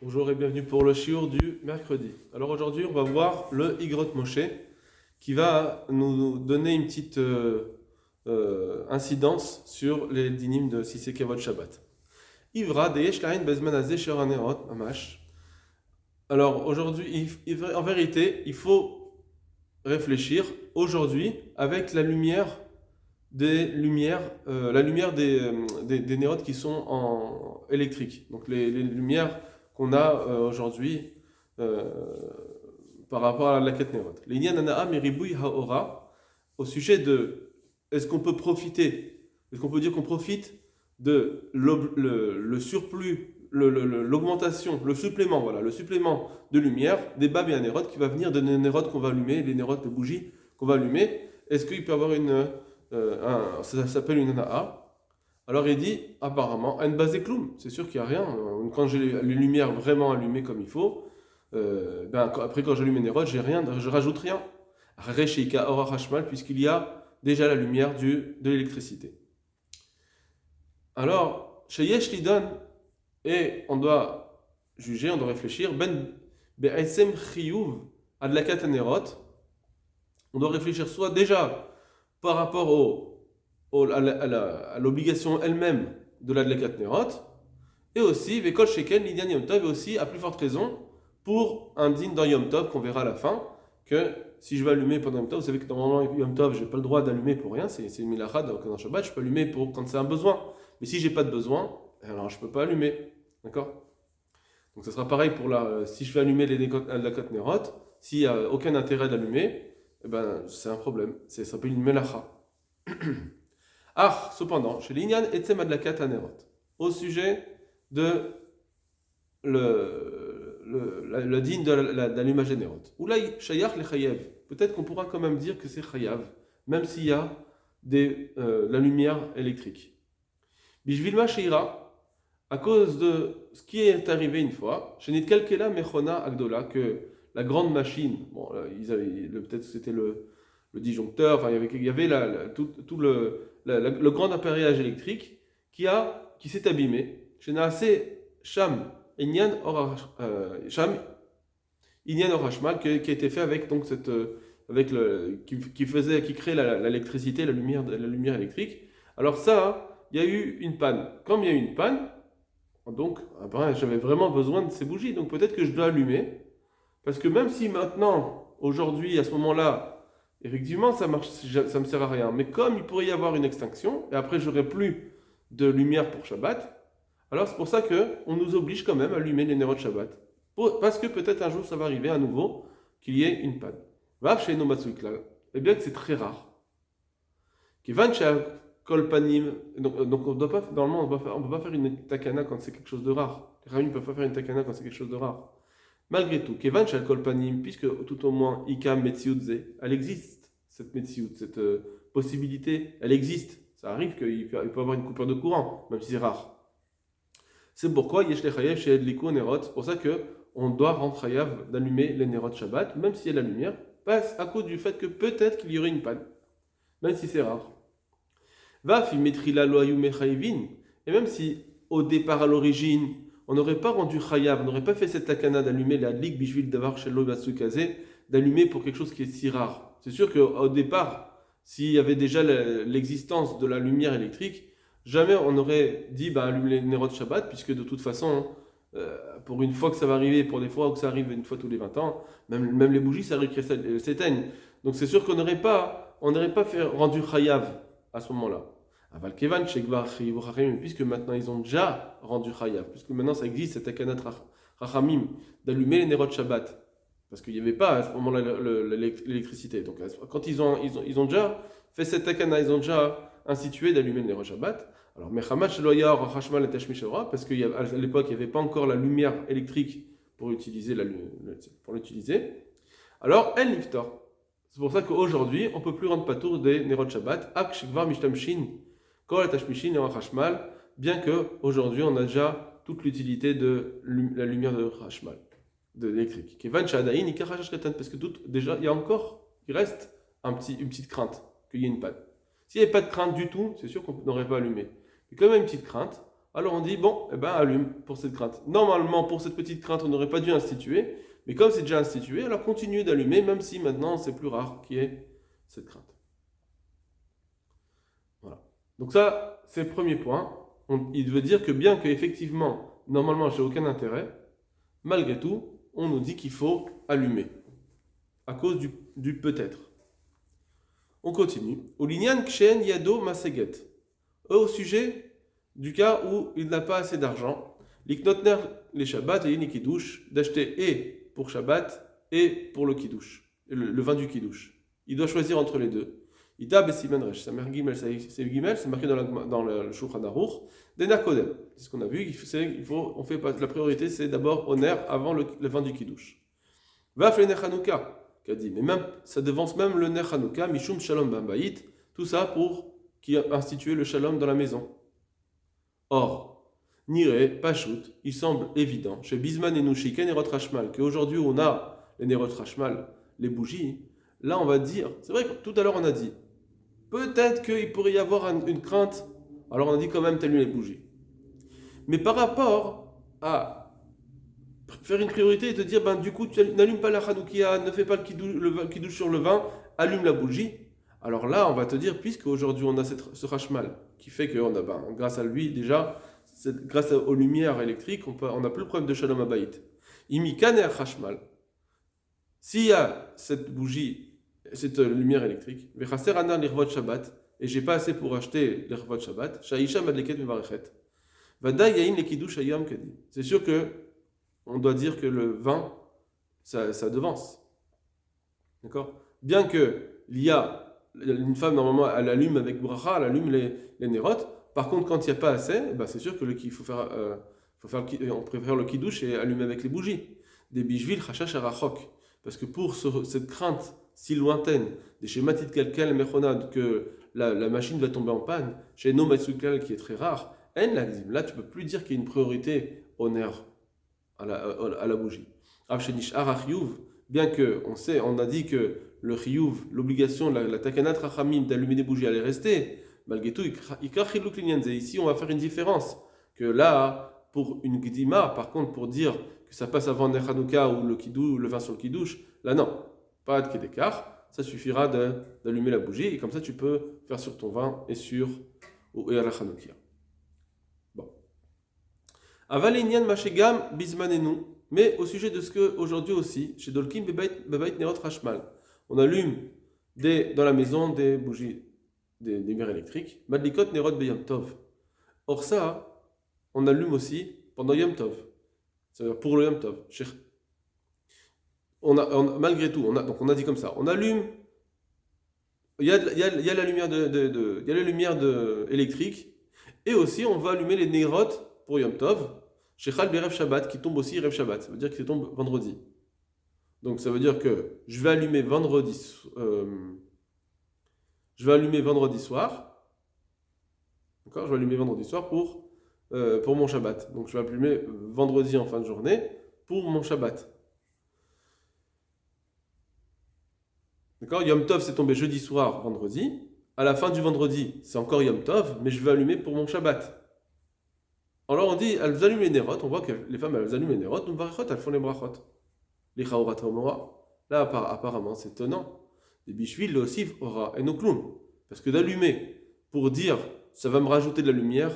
Bonjour et bienvenue pour le shiur du mercredi. Alors aujourd'hui, on va voir le Igrot Moshe qui va nous donner une petite incidence sur les dynimes de Sisé Kavod Shabbat. Ivra deyesh lahin bezman hazeh shel hanerot mamash. Alors aujourd'hui, en vérité, il faut réfléchir aujourd'hui avec la lumière la lumière des nérotes qui sont en électrique. Donc les lumières qu'on a aujourd'hui euh, par rapport à la quête nérote. L'inyan ana'a meribui haora, au sujet de est-ce qu'on peut profiter, est-ce qu'on peut dire qu'on profite de le surplus, l'augmentation, le supplément, voilà, le supplément de lumière des babes et nérotes qui va venir de nos nérotes qu'on va allumer, les nérotes de bougies qu'on va allumer. Est-ce qu'il peut y avoir ça s'appelle une ana'a. Alors il dit apparemment un basé cloum, c'est sûr qu'il n'y a rien. Quand j'ai les lumières vraiment allumées comme il faut, après quand j'allume mes nérodes, je rajoute rien. Reshika ora hashmal, puisqu'il y a déjà la lumière de l'électricité. Alors chez Yesh Lidon, et on doit juger, on doit réfléchir, ben be'esem chiyuv adlakat nerot, on doit réfléchir soit déjà par rapport à l'obligation elle-même de la Dlakat Nerot, et aussi, Vekol Sheken, l'Inyan Yom Tov, et aussi, à plus forte raison, pour un din dans Yom Tov, qu'on verra à la fin, que si je vais allumer pendant Yom Tov, vous savez que normalement, Yom Tov, je n'ai pas le droit d'allumer pour rien, c'est une milacha, donc dans Shabbat, je peux allumer quand c'est un besoin. Mais si j'ai pas de besoin, alors je ne peux pas allumer. D'accord? Donc ça sera pareil si je vais allumer les Dlakat Nerot, s'il n'y a aucun intérêt d'allumer, eh ben, c'est un problème. Ça s'appelle une melacha. Cependant, chez l'Inyan Etzem Adlakat Hanerot, au sujet de le digne de l'allumage des Nerot. Oulay Shayach le Chayev. Peut-être qu'on pourra quand même dire que c'est Chayav, même s'il y a la lumière électrique. Bishvilma Sheira, à cause de ce qui est arrivé une fois, chez Nitkelkela Mechona Agdola, que la grande machine, bon, peut-être c'était le disjoncteur, enfin, il y avait tout le grand appareillage électrique qui s'est abîmé. Chez Naase Sham Inyan Orashmal, qui a été fait avec donc qui crée l'électricité, la lumière électrique. Alors ça, il y a eu une panne. Comme il y a eu une panne, donc j'avais vraiment besoin de ces bougies, donc peut-être que je dois allumer. Parce que même si maintenant, aujourd'hui, à ce moment-là, effectivement, ça me sert à rien. Mais comme il pourrait y avoir une extinction, et après j'aurai plus de lumière pour Shabbat, alors c'est pour ça qu'on nous oblige quand même à allumer les nérodes Shabbat. Parce que peut-être un jour ça va arriver à nouveau qu'il y ait une panne. Va chez nos Matsuiklal. Eh bien que c'est très rare. Kivan kolpanim. Donc on doit pas, normalement on ne peut pas faire une takana quand c'est quelque chose de rare. Les rabbins ne peuvent pas faire une takana quand c'est quelque chose de rare. Malgré tout, Kevan Shal Kolpanim, puisque tout au moins Ikam Metziutze, elle existe, cette Metziut, cette possibilité, elle existe. Ça arrive qu'il peut y avoir une coupure de courant, même si c'est rare. C'est pourquoi Yesh Lechayev chez Edliku Nerot, c'est pour ça qu'on doit rendre Chayav d'allumer les Nerot Shabbat, même s'il y a la lumière, passe à cause du fait que peut-être qu'il y aurait une panne, même si c'est rare. Va Fimetrila Loayu Mechayvin, et même si au départ, à l'origine, on n'aurait pas rendu chayav, on n'aurait pas fait cette takana d'allumer la lig bishvil davar shel lo batsukazé, d'allumer pour quelque chose qui est si rare. C'est sûr qu'au départ, s'il y avait déjà l'existence de la lumière électrique, jamais on aurait dit allume les nérodes Shabbat, puisque de toute façon, pour une fois que ça va arriver, pour des fois où ça arrive une fois tous les 20 ans, même les bougies, ça arrive qu'elles s'éteignent. Donc c'est sûr qu'on n'aurait pas rendu chayav à ce moment-là. Puisque maintenant ils ont déjà rendu chayav, puisque maintenant ça existe cette akanat rachamim d'allumer les nérodes Shabbat, parce qu'il n'y avait pas à ce moment-là l'électricité. Donc quand ils ont déjà fait cette akana, ils ont déjà institué d'allumer les nérodes Shabbat. Alors parce qu'à l'époque il n'y avait pas encore la lumière électrique pour l'utiliser. Alors el niftar. C'est pour ça qu'aujourd'hui on ne peut plus rendre patour des nérodes Shabbat. Ak shikvar mishtamshin. Bien qu'aujourd'hui on a déjà toute l'utilité de la lumière de Hashmal, de l'électrique. Parce que déjà il reste une petite crainte qu'il y ait une panne. S'il n'y avait pas de crainte du tout, c'est sûr qu'on n'aurait pas allumé. Mais quand même une petite crainte, Alors on dit, bon, eh ben allume pour cette crainte. Normalement, pour cette petite crainte, on n'aurait pas dû instituer, mais comme c'est déjà institué, alors continue d'allumer, même si maintenant c'est plus rare qu'il y ait cette crainte. Voilà. Donc ça, c'est le premier point. Il veut dire que bien qu'effectivement, normalement, j'ai aucun intérêt, malgré tout, on nous dit qu'il faut allumer, à cause du peut-être. On continue. Olinyan kshen yado maseget. Au sujet du cas où il n'a pas assez d'argent, l'iknotner les Shabbat et kiddush, d'acheter et pour Shabbat et pour le kiddush, le vin du kiddush. Il doit choisir entre les deux. Ida besiman resh, sa mère gimel, c'est gimel, c'est marqué dans le Shulchan Aruch, dener kodem. C'est ce qu'on a vu. On fait la priorité, c'est d'abord oner avant le vin du kiddush. Va faire le ner Hanouka, qu'a dit, mais même ça devance même le ner Hanouka, mishum shalom bambaït, tout ça pour qui a institué le shalom dans la maison. Or, Niré, Pachout, il semble évident, chez Bisman et Nouchiken et Rotrashmal, qu'aujourd'hui on a les Nerot Rashmal, les bougies, là on va dire, c'est vrai que tout à l'heure on a dit, peut-être qu'il pourrait y avoir une crainte, alors on a dit quand même t'allumes les bougies. Mais par rapport à faire une priorité et te dire, ben du coup tu n'allumes pas la Hanoukia, ne fais pas le kiddush sur le vin, allume la bougie. Alors là, on va te dire, puisque aujourd'hui on a ce Rashmal, qui fait que grâce à lui déjà, grâce aux lumières électriques, on n'a plus le problème de Shalom Habayit. Imikaner Rashmal, s'il y a cette bougie, cette lumière électrique, Vechaser Anar l'Irvot Shabbat, et j'ai pas assez pour acheter l'Irvot Shabbat, Shaisha Madleket Mevarechet, Vada Yain Lekidush Ayam Kadi. C'est sûr que on doit dire que le vin, ça devance. D'accord? Bien que il y a une femme, normalement, elle allume avec bracha, elle allume les nérotes. Par contre, quand il n'y a pas assez, c'est sûr que on préfère le kiddush et allumer avec les bougies. Des bishvil chachash arachok. Parce que pour cette crainte si lointaine, des schématis de calcal mechonad, que la machine va tomber en panne, chez No Matsukal qui est très rare, là tu ne peux plus dire qu'il y a une priorité au nerf, à la bougie. Avshenish arachiyuv, bien que on a dit que le chiyuv, l'obligation, la takanat rachamim d'allumer des bougies allait rester, malgré tout, ici on va faire une différence. Que là, pour une gdima, par contre, pour dire que ça passe avant Ner Hanouka ou le vin sur le kiddush, là non, pas de kédekar, ça suffira d'allumer la bougie et comme ça tu peux faire sur ton vin et à la Hanoukia. Bon. Avalinyan mashegam bismanenu. Mais au sujet de ce qu'aujourd'hui aussi, chez Dolkim Bebait Nerot Rashmal, on allume dans la maison des bougies, des lumières électriques, Madlikot Nerot Beyom Tov. Or ça, on allume aussi pendant Yom Tov, c'est-à-dire pour le Yom Tov. Malgré tout, donc on a dit comme ça, on allume, il y a la lumière il y a la lumière électrique, et aussi on va allumer les Nerot pour Yom Tov, Shechal Berev Shabbat, qui tombe aussi Rev Shabbat, ça veut dire qu'il tombe vendredi. Donc ça veut dire que je vais allumer vendredi soir. D'accord, je vais allumer vendredi soir pour mon Shabbat. Donc je vais allumer vendredi en fin de journée pour mon Shabbat. D'accord, Yom Tov c'est tombé jeudi soir, vendredi. À la fin du vendredi, c'est encore Yom Tov, mais je vais allumer pour mon Shabbat. Alors on dit, elles allument les nérotes, on voit que les femmes elles allument les nérotes, donc elles font les brachot. Les chaorat omora. Là apparemment c'est étonnant. Les bishvil le osif ora et no kloum. Parce que d'allumer pour dire ça va me rajouter de la lumière,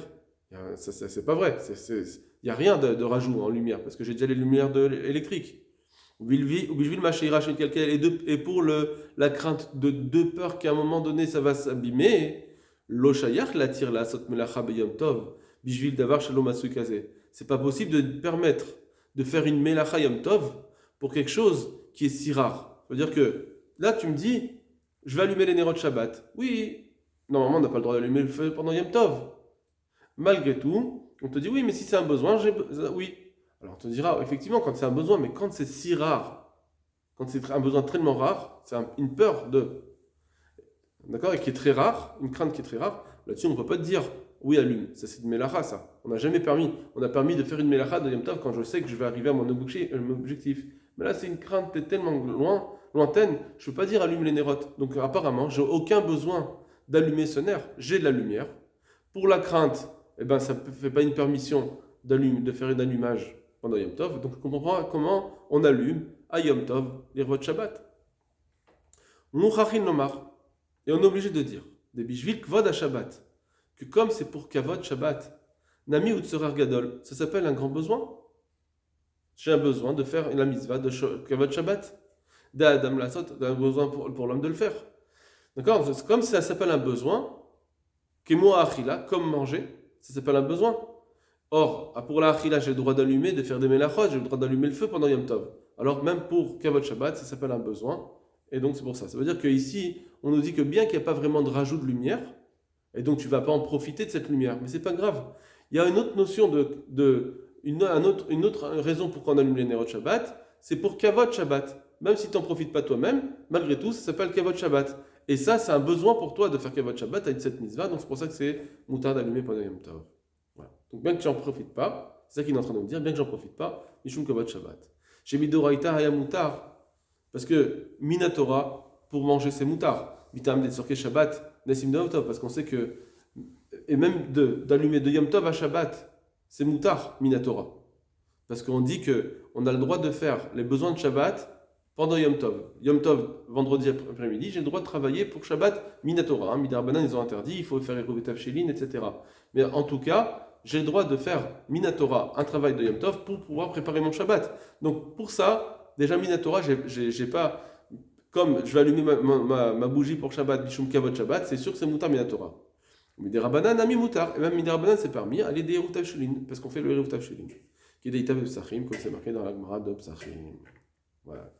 c'est pas vrai. Il n'y a rien de rajout en lumière, parce que j'ai déjà les lumières électriques. Et pour la crainte de peur qu'à un moment donné ça va s'abîmer, l'oshayach la tire la sot melacha beyom tov. C'est pas possible de permettre de faire une melacha yom tov pour quelque chose qui est si rare. C'est-à-dire que là, tu me dis, je vais allumer les nérotes Shabbat. Oui, normalement, on n'a pas le droit d'allumer le feu pendant yom tov. Malgré tout, on te dit, oui, mais si c'est un besoin, oui. Alors on te dira, effectivement, quand c'est un besoin, mais quand c'est si rare, quand c'est un besoin tellement rare, c'est une peur d'accord, et qui est très rare, une crainte qui est très rare, là-dessus, on ne peut pas te dire, oui, allume. Ça, c'est une mélacha, ça. On n'a jamais permis. On a permis de faire une mélacha de Yom Tov quand je sais que je vais arriver à mon objectif. Mais là, c'est une crainte tellement lointaine, je ne peux pas dire allume les nérotes. Donc, apparemment, je n'ai aucun besoin d'allumer ce nerf. J'ai de la lumière. Pour la crainte eh ben, ça ne fait pas une permission de faire un allumage pendant Yom Tov. Donc, je comprends pas comment on allume à Yom Tov les rois de Shabbat. Mouchachin Lomar. Et on est obligé de dire, des bishvil kvod à Shabbat, que comme c'est pour kavod Shabbat, nami utzerar gadol, ça s'appelle un grand besoin. J'ai un besoin de faire la mitzvah de kavod Shabbat. D'Adam Lassot, d'un besoin pour l'homme de le faire. D'accord? Comme ça s'appelle un besoin, Kemo achila, comme manger, ça s'appelle un besoin. Or, pour la achila, j'ai le droit d'allumer, de faire des melachot, j'ai le droit d'allumer le feu pendant Yom Tov. Alors, même pour kavod Shabbat, ça s'appelle un besoin. Et donc, c'est pour ça. Ça veut dire qu'ici, on nous dit que bien qu'il n'y a pas vraiment de rajout de lumière, et donc tu ne vas pas en profiter de cette lumière, mais c'est pas grave. Il y a une autre notion une autre raison pourquoi on allume les Nerot Shabbat, c'est pour kavod Shabbat. Même si tu n'en profites pas toi-même, malgré tout, ça s'appelle kavod Shabbat. Et ça, c'est un besoin pour toi de faire kavod Shabbat avec cette mitzvah, donc c'est pour ça que c'est moutar d'allumer pendant Yom Tov. Voilà. Donc bien que tu n'en profites pas, c'est ça qu'il est en train de nous dire, bien que j'en profite pas, mishum kavod Shabbat. Chez Midoraita haya moutar, parce que Minatora, pour manger, c'est moutar. Mitam de Tzorke Shabbat, Nesim de Yom Tov, parce qu'on sait que, et même d'allumer de Yom Tov à Shabbat, c'est moutar, Minatora. Parce qu'on dit qu'on a le droit de faire les besoins de Shabbat pendant Yom Tov. Yom Tov, vendredi après-midi, j'ai le droit de travailler pour Shabbat Minatora. Hein. Midarbanan, ils ont interdit, il faut faire Erovetav Shélin, etc. Mais en tout cas, j'ai le droit de faire Minatora, un travail de Yom Tov, pour pouvoir préparer mon Shabbat. Donc pour ça, déjà Minatora, j'ai pas... Comme je vais allumer ma bougie pour Shabbat, Bishum Kavod Shabbat, c'est sûr que c'est Moutar Minatora. Midarabanan, Ami Moutar. Et même Midarabanan, c'est permis, aller des Erovetav Shélin, parce qu'on fait le Erovetav Shélin. Qui est des Itav de Psachim, comme c'est marqué dans la Gemara de Psachim. Voilà.